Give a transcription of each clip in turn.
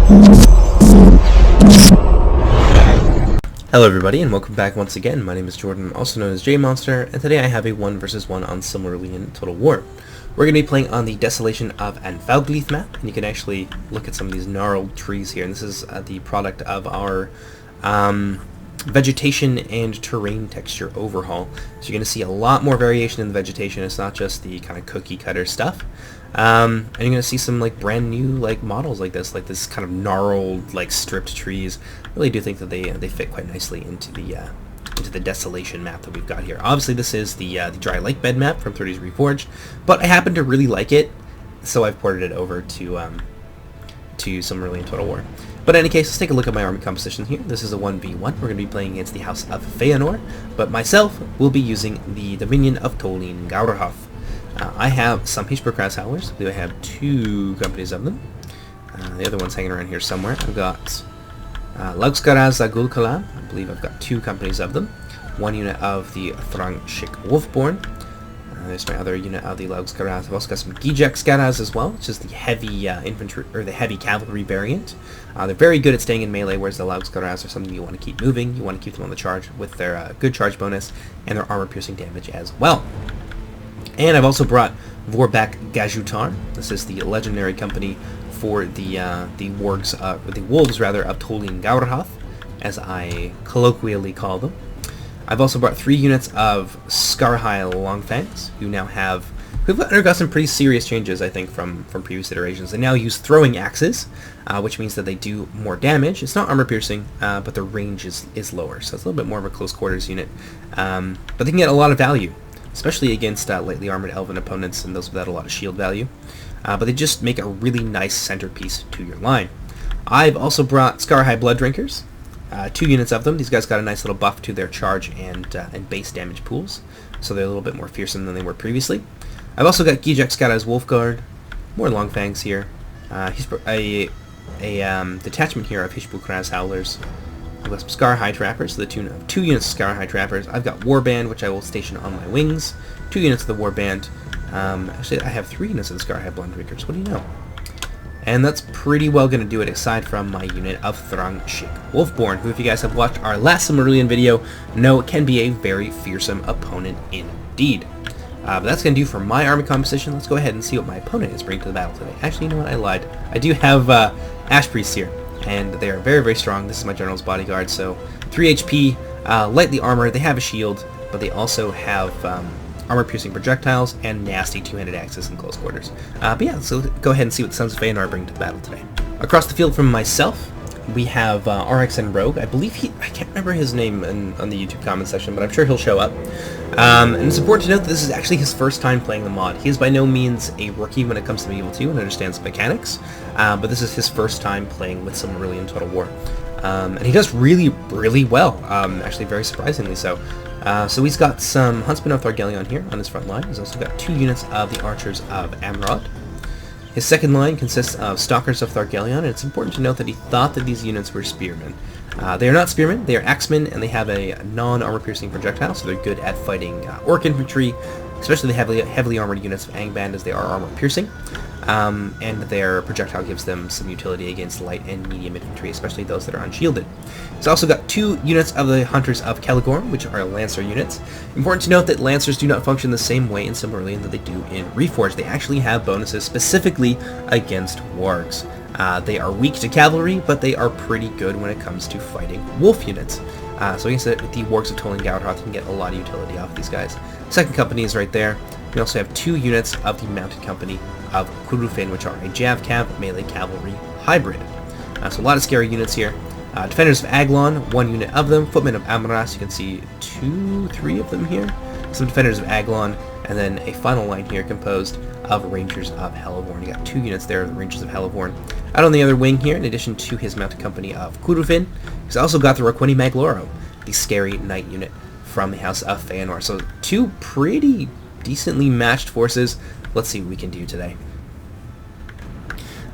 Hello everybody and welcome back once again. My name is Jordan, also known as JMonster, and today I have a 1 vs 1 on Silmarillion Total War. We're going to be playing on the Desolation of Anfauglith map, and you can actually look at some of these gnarled trees here, and this is the product of our vegetation and terrain texture overhaul. So you're going to see a lot more variation in the vegetation. It's not just the kind of cookie cutter stuff. And you're going to see some like brand new like models like this kind of gnarled like stripped trees. I really do think that they fit quite nicely into the Desolation map that we've got here. Obviously this is the dry lake bed map from 30s Reforged, but I happen to really like it, so I've ported it over to Silmarillion Total War. But in any case, let's take a look at my army composition here. This is a 1v1. We're going to be playing against the House of Feanor, but myself will be using the Dominion of Tolin Gaurhoth. I have some Hishbokras Howlers. I believe I have 2 companies of them. The other one's hanging around here somewhere. I've got Laugskaraz Agulkalam. I believe I've got 2 companies of them. 1 unit of the Thrangshik Wolfborn. There's my other unit of the Laugskaraz. I've also got some Gijekskaraz as well, which is the heavy infantry or the heavy cavalry variant. They're very good at staying in melee, whereas the Laugskaraz are something you want to keep moving. You want to keep them on the charge with their good charge bonus and their armor-piercing damage as well. And I've also brought Vorbak Gajutar. This is the legendary company for the wolves of Tolin Gaurhoth, as I colloquially call them. I've also brought 3 units of Skarhai Longfangs, who've undergone some pretty serious changes, I think, from previous iterations. They now use throwing axes, which means that they do more damage. It's not armor piercing, but the range is lower, so it's a little bit more of a close quarters unit. But they can get a lot of value, especially against lightly armored elven opponents and those without a lot of shield value. But they just make a really nice centerpiece to your line. I've also brought Skarhai Blood Drinkers, 2 units of them. These guys got a nice little buff to their charge and base damage pools, so they're a little bit more fearsome than they were previously. I've also got Gijekskaraz Wolfguard, more Longfangs here. A detachment here of Hishbokras Howlers. I've got some Skarhai Trappers, to the tune of 2 units of Skarhai Trappers. I've got Warband, which I will station on my wings. 2 units of the Warband. Actually, I have 3 units of the Skarhai Blood Drinkers. What do you know? And that's pretty well going to do it, aside from my unit of Thrangshik Wolfborn, who, if you guys have watched our last Silmarillion video, know can be a very fearsome opponent indeed. But that's going to do for my army composition. Let's go ahead and see what my opponent is bringing to the battle today. Actually, you know what? I lied. I do have Ash Priests here, and they are very, very strong. This is my General's Bodyguard, so 3 HP, lightly armored. They have a shield, but they also have armor-piercing projectiles and nasty 2-handed axes in close quarters. But yeah, so go ahead and see what the Sons of Feanor bring to the battle today. Across the field from myself, we have RXN Rogue. I believe I can't remember his name on the YouTube comment section, but I'm sure he'll show up. And it's important to note that this is actually his first time playing the mod. He is by no means a rookie when it comes to Medieval 2 and understands the mechanics, but this is his first time playing with Silmarillion Total War. And he does really, really well, actually very surprisingly so. So he's got some Huntsmen of Thargelion here on his front line. He's also got 2 units of the Archers of Amrod. His second line consists of Stalkers of Thargelion, and it's important to note that he thought that these units were Spearmen. They are not Spearmen, they are Axemen, and they have a non-armor-piercing projectile, so they're good at fighting Orc Infantry, especially the heavily armored units of Angband, as they are armor-piercing. And their projectile gives them some utility against light and medium infantry, especially those that are unshielded. He's also got 2 units of the Hunters of Caligorn, which are Lancer units. Important to note that Lancers do not function the same way in Silmarillion that they do in Reforged. They actually have bonuses specifically against wargs. They are weak to cavalry, but they are pretty good when it comes to fighting wolf units. So against the wargs of Tolin Gaurhoth, you can get a lot of utility off these guys. Second company is right there. We also have 2 units of the Mounted Company of Kurufin, which are a Jav-Cav melee cavalry hybrid. So a lot of scary units here. Defenders of Aglon, 1 unit of them. Footmen of Amaras, you can see 3 of them here. Some Defenders of Aglon, and then a final line here composed of Rangers of Hellevorn. You got 2 units there of the Rangers of Hellevorn. Out on the other wing here, in addition to his Mounted Company of Kurufin, he's also got the Roqueni Magloro, the scary knight unit from the House of Feanor. So 2 pretty decently matched forces. Let's see what we can do today.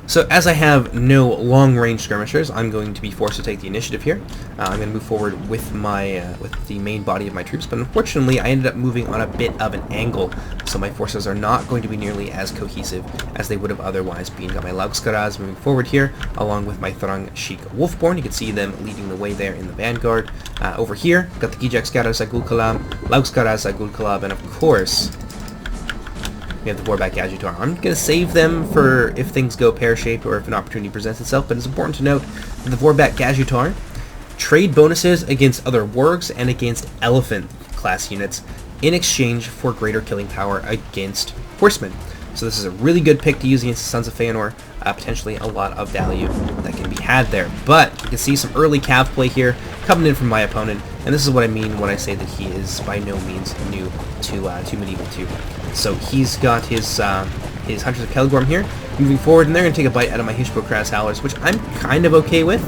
So as I have no long-range skirmishers, I'm going to be forced to take the initiative here. I'm going to move forward with my with the main body of my troops, but unfortunately I ended up moving on a bit of an angle, so my forces are not going to be nearly as cohesive as they would have otherwise been. Got my Laugskaraz moving forward here, along with my Thrang Sheik Wolfborn. You can see them leading the way there in the vanguard. Over here, got the Gijakskaraz Agulkalam, Laugskaraz Agulkalab, and of course, we have the Vorback Agitar. I'm going to save them for if things go pear-shaped or if an opportunity presents itself, but it's important to note that the Vorback Agitar trade bonuses against other wargs and against elephant class units in exchange for greater killing power against horsemen. So this is a really good pick to use against the Sons of Feanor. Potentially a lot of value that can be had there. But you can see some early cav play here coming in from my opponent, and this is what I mean when I say that he is by no means new to Medieval 2. So he's got his Hunters of Kelgorm here moving forward, and they're going to take a bite out of my Hishbokraz Howlers, which I'm kind of okay with,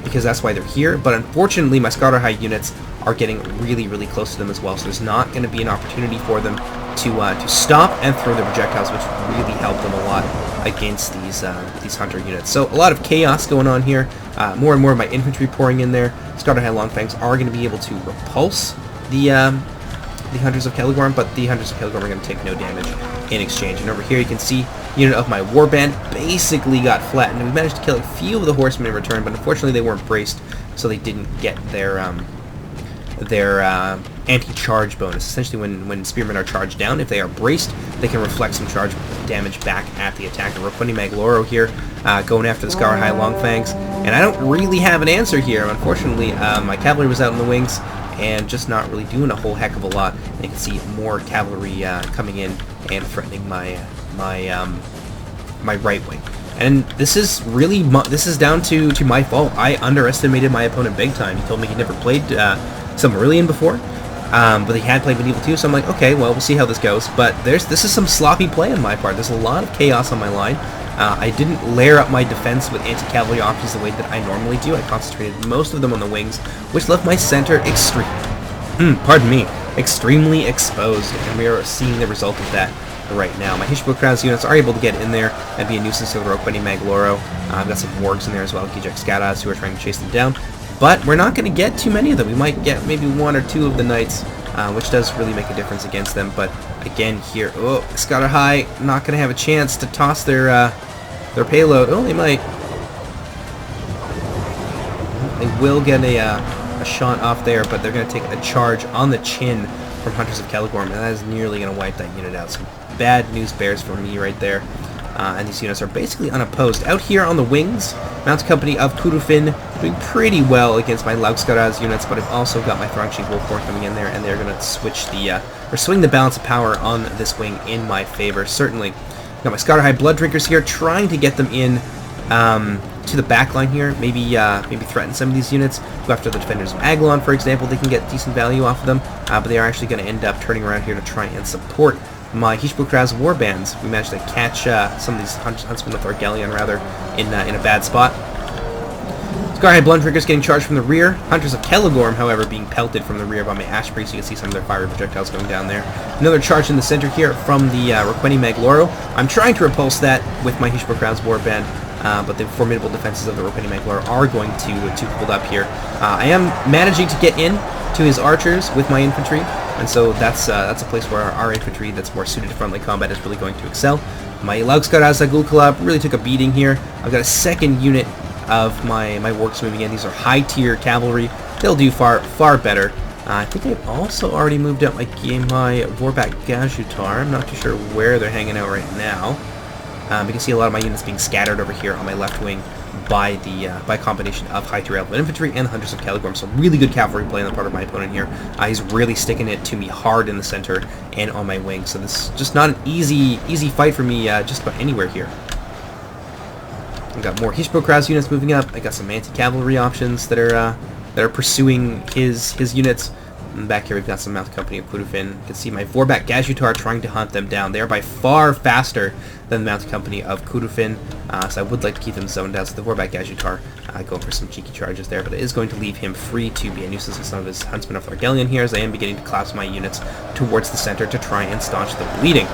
because that's why they're here. But unfortunately, my Scatterhigh units are getting really, really close to them as well, so there's not going to be an opportunity for them to stop and throw their projectiles, which really help them a lot against these hunter units. So a lot of chaos going on here. More and more of my infantry pouring in there. Scatterhigh Longfangs are going to be able to repulse the Hunters of Kelgorm, but the Hunters of Kelgorm are going to take no damage in exchange. And over here you can see unit of my warband basically got flattened. We managed to kill a few of the horsemen in return, but unfortunately they weren't braced, so they didn't get their anti-charge bonus. Essentially, when spearmen are charged down, if they are braced, they can reflect some charge damage back at the attacker. Roqueni Magloro here, going after the Scatterhigh Longfangs, and I don't really have an answer here. Unfortunately, my cavalry was out in the wings and just not really doing a whole heck of a lot. And you can see more cavalry coming in and threatening my right wing. And this is really down to my fault. I underestimated my opponent big time. He told me he never played Silmarillion before, but he had played Medieval 2, so I'm like, okay, well, we'll see how this goes. But this is some sloppy play on my part. There's a lot of chaos on my line. I didn't layer up my defense with anti-cavalry options the way that I normally do. I concentrated most of them on the wings, which left my center extremely exposed, and we are seeing the result of that right now. My Hishbokraz units are able to get in there and be a nuisance to the Roqueni Magloro. I've got some wargs in there as well, Gijakskaraz, who are trying to chase them down. But we're not going to get too many of them. We might get maybe one or two of the knights, which does really make a difference against them. But again here, Scatterhigh not going to have a chance to toss their payload. Oh, they might. They will get a shot off there, but they're going to take a charge on the chin from Hunters of Kelgorm, and that is nearly going to wipe that unit out. So bad news bears for me right there. And these units are basically unopposed. Out here on the wings, Mounted Company of Kurufin doing pretty well against my Laugskaraz units, but I've also got my Thrang Sheik Wolfborn coming in there, and they're going to swing the balance of power on this wing in my favor, certainly. Got my Scatterhigh Blood Drinkers here, trying to get them in to the back line here, maybe threaten some of these units. Go after the Defenders of Aglon, for example. They can get decent value off of them, but they are actually going to end up turning around here to try and support my Hishbokraz warbands. We managed to catch some of these huntsmen with Argelion, rather, in a bad spot. Scatterhigh Blood Drinkers getting charged from the rear. Hunters of Kelgorm, however, being pelted from the rear by my Ash Priest. You can see some of their fiery projectiles going down there. Another charge in the center here from the Roqueni Magloro. I'm trying to repulse that with my Hishbokraz warband, but the formidable defenses of the Roqueni Magloro are going to hold up here. I am managing to get in to his archers with my infantry, and so that's a place where our infantry that's more suited to friendly combat is really going to excel. My Laugskaraz Agulkalab really took a beating here. I've got a second unit of my wargs moving in. These are high-tier cavalry. They'll do far better. I think I've also already moved up my Vorback Gajutar. I'm not too sure where they're hanging out right now. You can see a lot of my units being scattered over here on my left wing by a combination of high-tier elephant infantry and Hunters of Kelgorm. So really good cavalry play on the part of my opponent here. He's really sticking it to me hard in the center and on my wing. So this is just not an easy fight for me just about anywhere here. I've got more Hishbokraz units moving up. I got some anti-cavalry options that are pursuing his units. And back here we've got some Mounted Company of Kurufin. You can see my Vorback Gajutar trying to hunt them down. They are by far faster than the Mounted Company of Kurufin, so I would like to keep them zoned out. So the Vorback Gajutar going for some cheeky charges there, but it is going to leave him free to be a nuisance with some of his huntsmen of Argelion here, as I am beginning to collapse my units towards the center to try and staunch the bleeding.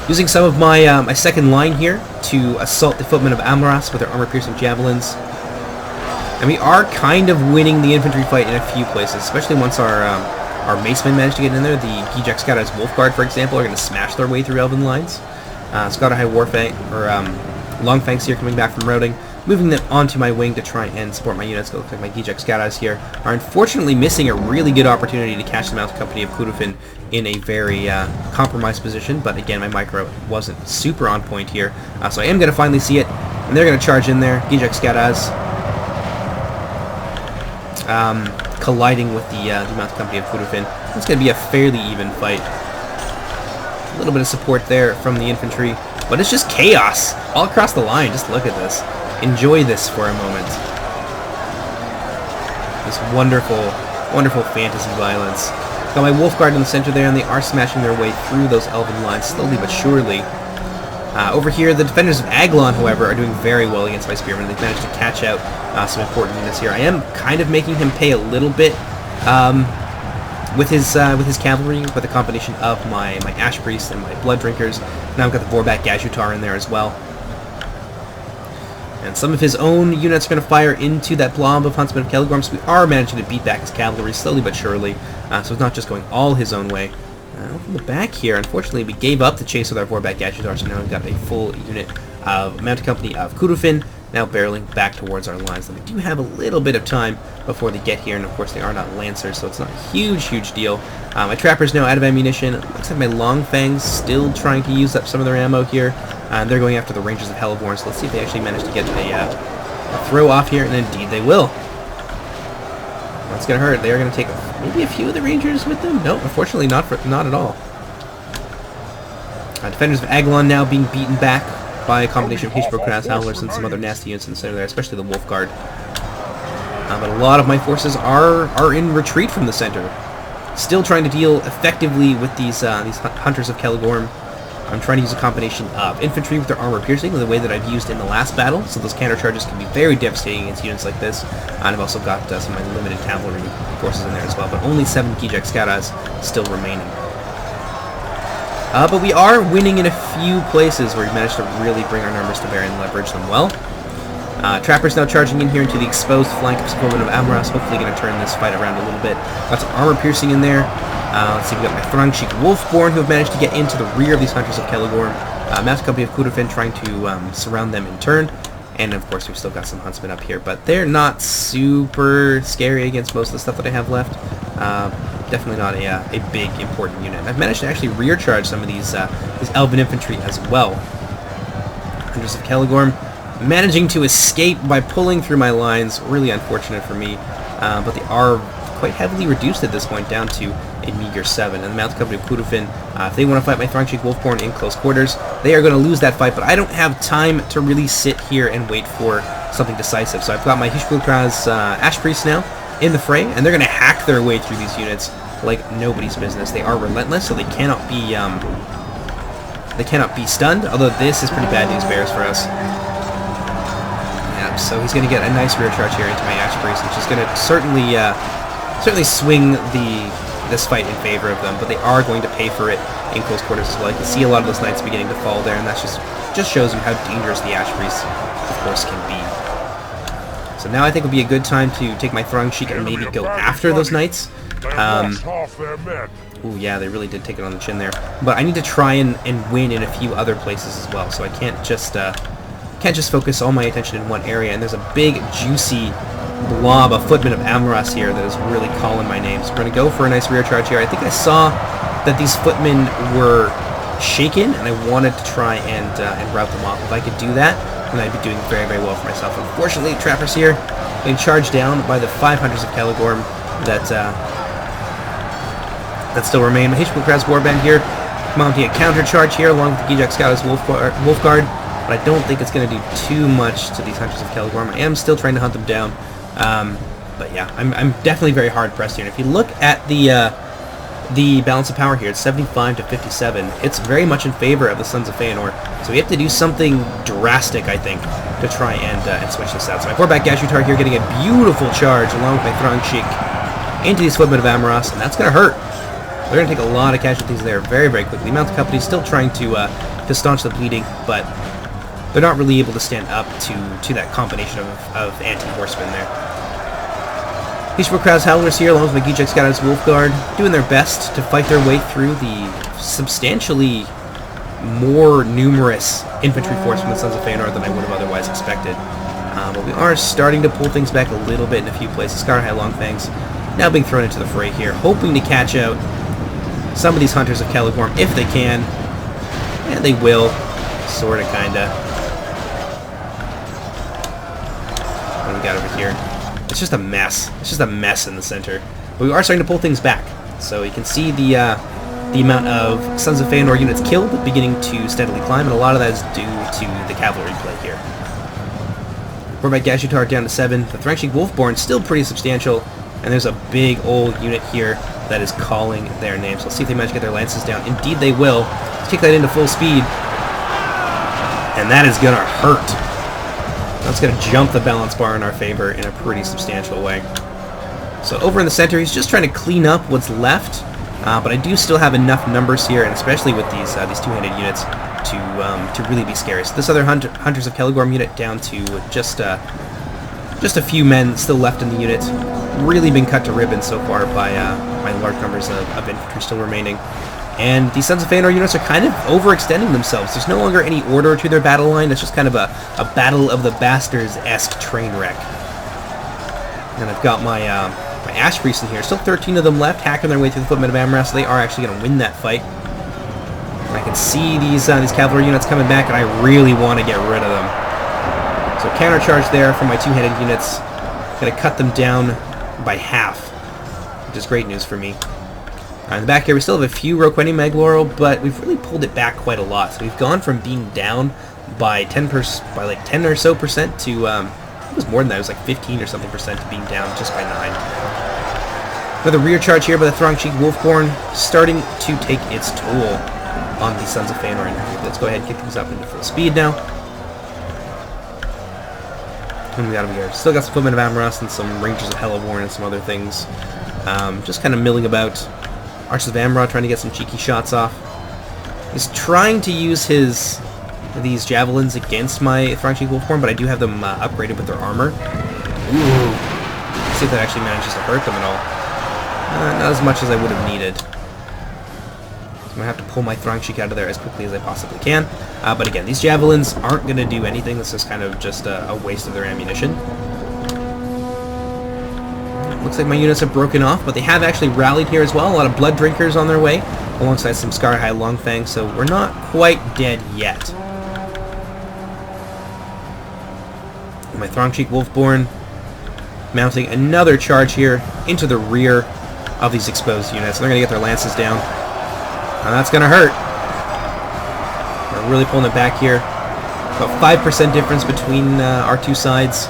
Using some of my my second line here to assault the footmen of Amaras with their armor-piercing javelins. And we are kind of winning the infantry fight in a few places, especially once our macemen manage to get in there. The Gijek Scouts Wolf Guard, for example, are going to smash their way through Elven lines. Scouter High Warfang, or Longfangs here coming back from routing, moving them onto my wing to try and support my units. It looks like my Gijek Scouts here are unfortunately missing a really good opportunity to catch the Mounted Company of Kudufin in a very compromised position, but again, my micro wasn't super on point here, so I am going to finally see it, and they're going to charge in there. Gijek Scouts colliding with the Mounted Company of Kudufin. It's going to be a fairly even fight. A little bit of support there from the infantry, but it's just chaos all across the line. Just look at this. Enjoy this for a moment. This wonderful, wonderful fantasy violence. Got my Wolf Guard in the center there, and they are smashing their way through those Elven lines slowly but surely. Over here, the defenders of Aglon, however, are doing very well against my Spearmen. They've managed to catch out some important units here. I am kind of making him pay a little bit with his cavalry, with a combination of my Ash Priests and my Blood Drinkers. Now I've got the Vorback Gajutar in there as well. And some of his own units are going to fire into that blob of Huntsmen of Caligorm, so we are managing to beat back his cavalry slowly but surely. So it's not just going all his own way. From the back here, unfortunately, we gave up the chase with our Vorback Gajutar, so now we've got a full unit of Mounted Company of Kudufin now barreling back towards our lines. We do have a little bit of time before they get here, and of course they are not Lancers, so it's not a huge deal. My Trapper's now out of ammunition. It looks like my Longfangs still trying to use up some of their ammo here. They're going after the Rangers of Hellborn, so let's see if they actually manage to get a throw off here, and indeed they will. That's going to hurt. They are going to take maybe a few of the Rangers with them. No, unfortunately not at all. Defenders of Aglon now being beaten back by a combination of Hishbro-Kras Howlers and some other nasty units in the center there, especially the Wolf Guard. But a lot of my forces are in retreat from the center. Still trying to deal effectively with these Hunters of Caligorm. I'm trying to use a combination of infantry with their armor piercing, the way that I've used in the last battle, so those counter charges can be very devastating against units like this. And I've also got some of my limited cavalry forces in there as well, but only 7 Gijek Scouts still remaining. But we are winning in a few places where we've managed to really bring our numbers to bear and leverage them well. Trapper's now charging in here into the exposed flank of Spearmen of Amaras, hopefully going to turn this fight around a little bit. Got some armor piercing in there. Let's see, we've got my Thrungsheik Wolfborn who have managed to get into the rear of these Hunters of Caligorm. Mounted Company of Kudufin trying to surround them in turn. And of course we've still got some Huntsmen up here, but they're not super scary against most of the stuff that I have left. Definitely not a big important unit. I've managed to actually rear charge some of these Elven infantry as well. Hunters of Caligorm managing to escape by pulling through my lines. Really unfortunate for me, but they are quite heavily reduced at this point, down to a meager 7. And the Mounted Company of Kudufin, if they want to fight my Thrungsheik Wolfborn in close quarters, they are going to lose that fight, but I don't have time to really sit here and wait for something decisive. So I've got my Hishbro-Kras Ash Priests now in the fray, and they're going to hack their way through these units like nobody's business. They are relentless, so they cannot be stunned, although this is pretty bad news bears for us. Yep, so he's going to get a nice rear charge here into my Ash Priest, which is going to certainly swing this fight in favor of them, but they are going to pay for it in close quarters as well. You can see a lot of those knights beginning to fall there, and that just shows you how dangerous the Ash Priests, of course, can be. So now I think would be a good time to take my Thrungsheik and maybe go after those knights. Ooh, yeah, they really did take it on the chin there. But I need to try and win in a few other places as well, so I can't just focus all my attention in one area. And there's a big, juicy blob of Footmen of Amaras here that is really calling my name. So we're going to go for a nice rear charge here. I think I saw that these Footmen were shaken, and I wanted to try and rout them off. If I could do that, then I'd be doing very well for myself. Unfortunately, Trapper's here being charged down by the 5 Hunters of Caligorm that still remain. My Hishbro-Kras Warband here mounting a counter charge here along with the Gijek Scouts Wolf Guard, but I don't think it's going to do too much to these Hunters of Caligorm. I am still trying to hunt them down, but yeah, I'm definitely very hard pressed here. And if you look at the balance of power here, it's 75 to 57. It's very much in favor of the Sons of Feanor, so we have to do something drastic, I think, to try and switch this out. So my Vorback Gajutar here getting a beautiful charge along with my Thrungsheik into these Footmen of Amaras, and that's going to hurt. They're going to take a lot of casualties there very quickly. Mounted Company still trying to to staunch the bleeding, but they're not really able to stand up to that combination of anti-horsemen there. Peaceful Crowd's Howlers here, along with my Gijek Scouts Wolf Guard, doing their best to fight their way through the substantially more numerous infantry force from the Sons of Feanor than I would have otherwise expected. But we are starting to pull things back a little bit in a few places. Scar High Longfangs now being thrown into the fray here, hoping to catch out some of these Hunters of Caligorm if they can. And they will, sorta, kinda. What do we got over here? It's just a mess. It's just a mess in the center. But we are starting to pull things back. So you can see the amount of Sons of Feanor units killed beginning to steadily climb, and a lot of that is due to the cavalry play here. We're by Gashutar down to 7. The Thrangshig Wolfborn still pretty substantial, and there's a big old unit here that is calling their name. So let's see if they manage to get their lances down. Indeed they will. Let's kick that into full speed. And that is gonna hurt. That's gonna jump the balance bar in our favor in a pretty substantial way. So over in the center, he's just trying to clean up what's left. But I do still have enough numbers here, and especially with these two-handed units, to really be scary. So this other Hunters of Caligorm unit down to just a few men still left in the unit. Really been cut to ribbons so far by large numbers of infantry still remaining. And these Sons of Feanor units are kind of overextending themselves. There's no longer any order to their battle line. It's just kind of a Battle of the Bastards-esque train wreck. And I've got my Ash Priests in here. Still 13 of them left, hacking their way through the footmen of Amarath, so they are actually going to win that fight. And I can see these cavalry units coming back, and I really want to get rid of them. So countercharge there from my two-handed units. Going to cut them down by half, which is great news for me. In the back here, we still have a few Roqueni Magloro, but we've really pulled it back quite a lot. So we've gone from being down by 10 or so percent to it was more than that. It was like 15 or something percent to being down just by 9. Another rear charge here by the Thrangshig Wolfborn, starting to take its toll on the Sons of Feanor. Let's go ahead and kick things up into full speed now. What do we got over here? Still got some footmen of Amarath and some Rangers of Helleborn and some other things. Just kind of milling about. Archers of Amarath trying to get some cheeky shots off. He's trying to use these javelins against my Thrangshig Wolfborn, but I do have them upgraded with their armor. Ooh. Let's see if that actually manages to hurt them at all. Not as much as I would have needed. So I'm going to have to pull my Thrangshig out of there as quickly as I possibly can. But again, these javelins aren't going to do anything. This is kind of just a waste of their ammunition. Looks like my units have broken off, but they have actually rallied here as well. A lot of blood drinkers on their way, alongside some Scar High Longfang, so we're not quite dead yet. My Thrangshig Wolfborn mounting another charge here into the rear of these exposed units. They're going to get their lances down, and that's going to hurt. We're really pulling it back here. About 5% difference between our two sides,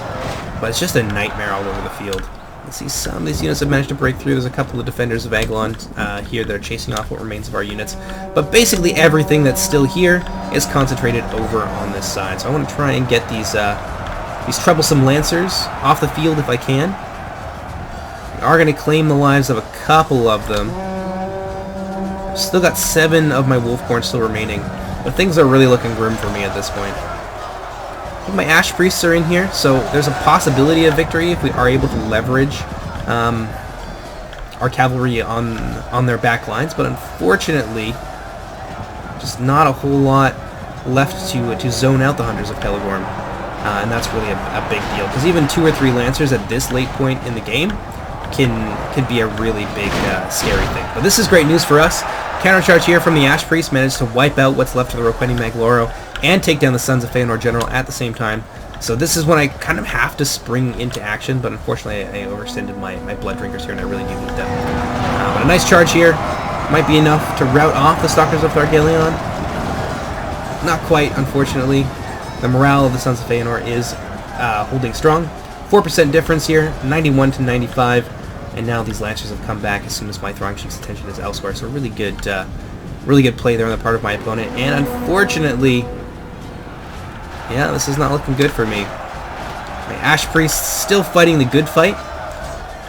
but it's just a nightmare all over the field. You see some of these units have managed to break through. There's a couple of defenders of Aglon here that are chasing off what remains of our units. But basically everything that's still here is concentrated over on this side. So I want to try and get these troublesome Lancers off the field if I can. We are going to claim the lives of a couple of them. Still got 7 of my Wolfborn still remaining. But things are really looking grim for me at this point. My Ash Priests are in here, so there's a possibility of victory if we are able to leverage our cavalry on their back lines, but unfortunately, just not a whole lot left to zone out the Hunters of Caligorm, and that's really a big deal, because even 2 or 3 Lancers at this late point in the game can be a really big, scary thing. But this is great news for us. Countercharge here from the Ash Priest managed to wipe out what's left of the Roqueni Magloro and take down the Sons of Feanor General at the same time. So this is when I kind of have to spring into action, but unfortunately I overextended my Blood Drinkers here, and I really do need them. But a nice charge here might be enough to rout off the Stalkers of Thargelion. Not quite, unfortunately. The morale of the Sons of Feanor is holding strong. 4% difference here, 91 to 95. And now these Lancers have come back as soon as my Thrangshig's attention is elsewhere. So really good play there on the part of my opponent. And unfortunately, yeah, this is not looking good for me. My Ash Priests still fighting the good fight,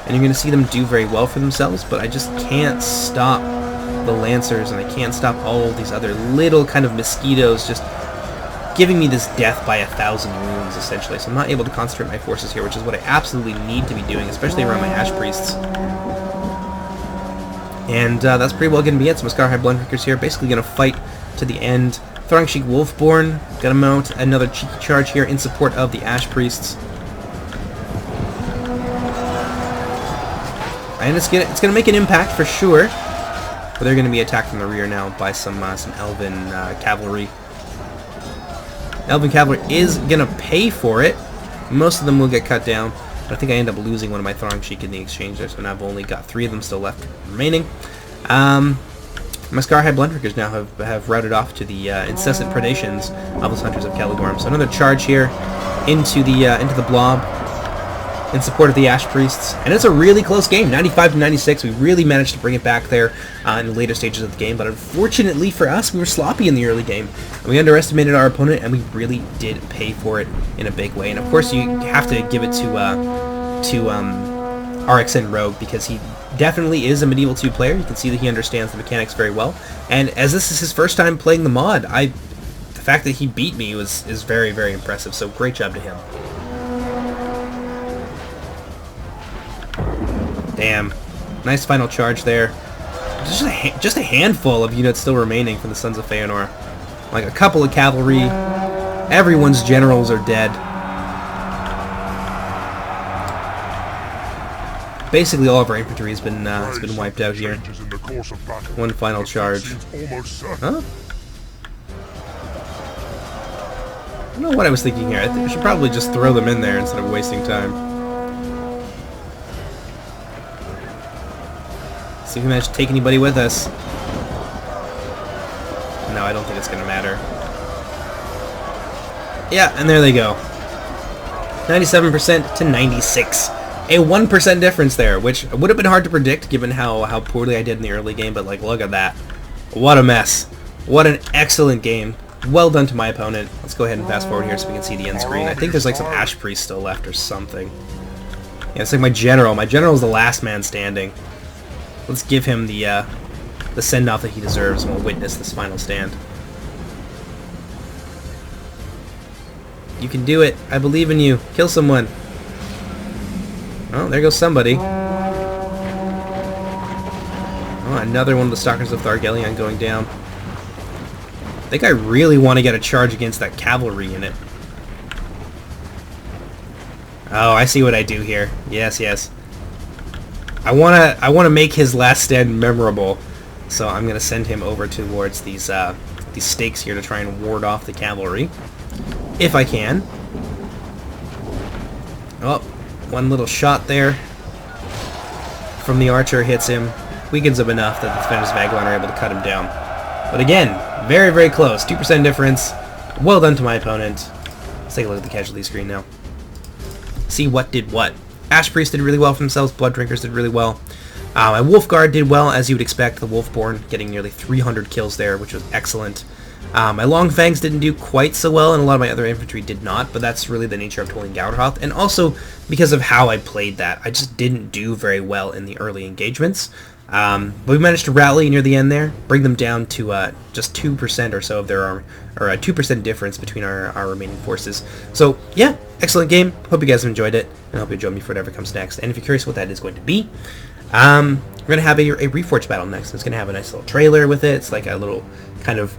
and you're going to see them do very well for themselves. But I just can't stop the Lancers, and I can't stop all of these other little kind of mosquitoes just giving me this death by 1,000 wounds, essentially. So I'm not able to concentrate my forces here, which is what I absolutely need to be doing, especially around my Ash Priests. And that's pretty well going to be it. So Mascara High Bloodrinkers here, basically going to fight to the end. Throng Sheik Wolfborn, going to mount another cheeky charge here in support of the Ash Priests. And it's gonna make an impact for sure. But they're gonna be attacked from the rear now by some Elven cavalry. Elven cavalry is gonna pay for it. Most of them will get cut down. But I think I end up losing one of my Throng Sheik in the exchange there, so now I've only got 3 of them still left remaining. My Scar High Bloodrinkers now have routed off to the incessant predations of those Hunters of Caligorm. So another charge here into the blob in support of the Ash Priests, and it's a really close game, 95 to 96. We really managed to bring it back there in the later stages of the game, but unfortunately for us, we were sloppy in the early game. We underestimated our opponent, and we really did pay for it in a big way. And of course, you have to give it to RXN Rogue, because he definitely is a Medieval 2 player. You can see that he understands the mechanics very well, and as this is his first time playing the mod, the fact that he beat me is very, very impressive. So great job to him. Damn. Nice final charge there. Just a handful of units still remaining from the Sons of Feanor. Like a couple of cavalry. Everyone's generals are dead. Basically all of our infantry has been wiped out here. One final charge. Huh? I don't know what I was thinking here. I should probably just throw them in there instead of wasting time. See if we manage to take anybody with us. No, I don't think it's going to matter. Yeah, and there they go. 97% to 96. A 1% difference there, which would have been hard to predict given how poorly I did in the early game, but like, look at that. What a mess. What an excellent game. Well done to my opponent. Let's go ahead and fast forward here so we can see the end screen. I think there's like some Ash Priests still left or something. Yeah, it's like my general. My general is the last man standing. Let's give him the send-off that he deserves, and we'll witness this final stand. You can do it. I believe in you. Kill someone. Oh, there goes somebody. Oh, another one of the Stalkers of Thargelion going down. I think I really want to get a charge against that cavalry unit. Oh, I see what I do here. Yes, yes. I wanna make his last stand memorable, so I'm gonna send him over towards these stakes here to try and ward off the cavalry, if I can. Oh, one little shot there from the archer hits him, weakens him enough that the defenders of Aglon are able to cut him down. But again, very, very close. 2% difference. Well done to my opponent. Let's take a look at the casualty screen now. See what did what. Ash Priest did really well for themselves, Blood Drinkers did really well. My Wolf Guard did well, as you would expect, the Wolfborn getting nearly 300 kills there, which was excellent. My Long Fangs didn't do quite so well, and a lot of my other infantry did not, but that's really the nature of Tolling Gauderhoth, and also because of how I played that. I just didn't do very well in the early engagements. But we managed to rally near the end there, bring them down to just 2% or so of their army, or a 2% difference between our remaining forces. So, yeah, excellent game. Hope you guys have enjoyed it, and I hope you join me for whatever comes next. And if you're curious what that is going to be, we're going to have a Reforged battle next. It's going to have a nice little trailer with it. It's like a little kind of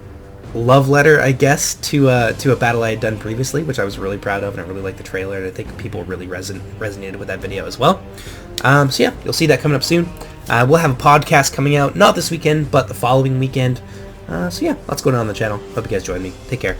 love letter, I guess, to a battle I had done previously, which I was really proud of, and I really liked the trailer, and I think people really resonated with that video as well. So yeah, you'll see that coming up soon. We'll have a podcast coming out, not this weekend, but the following weekend. So yeah, lots going on the channel. Hope you guys join me. Take care.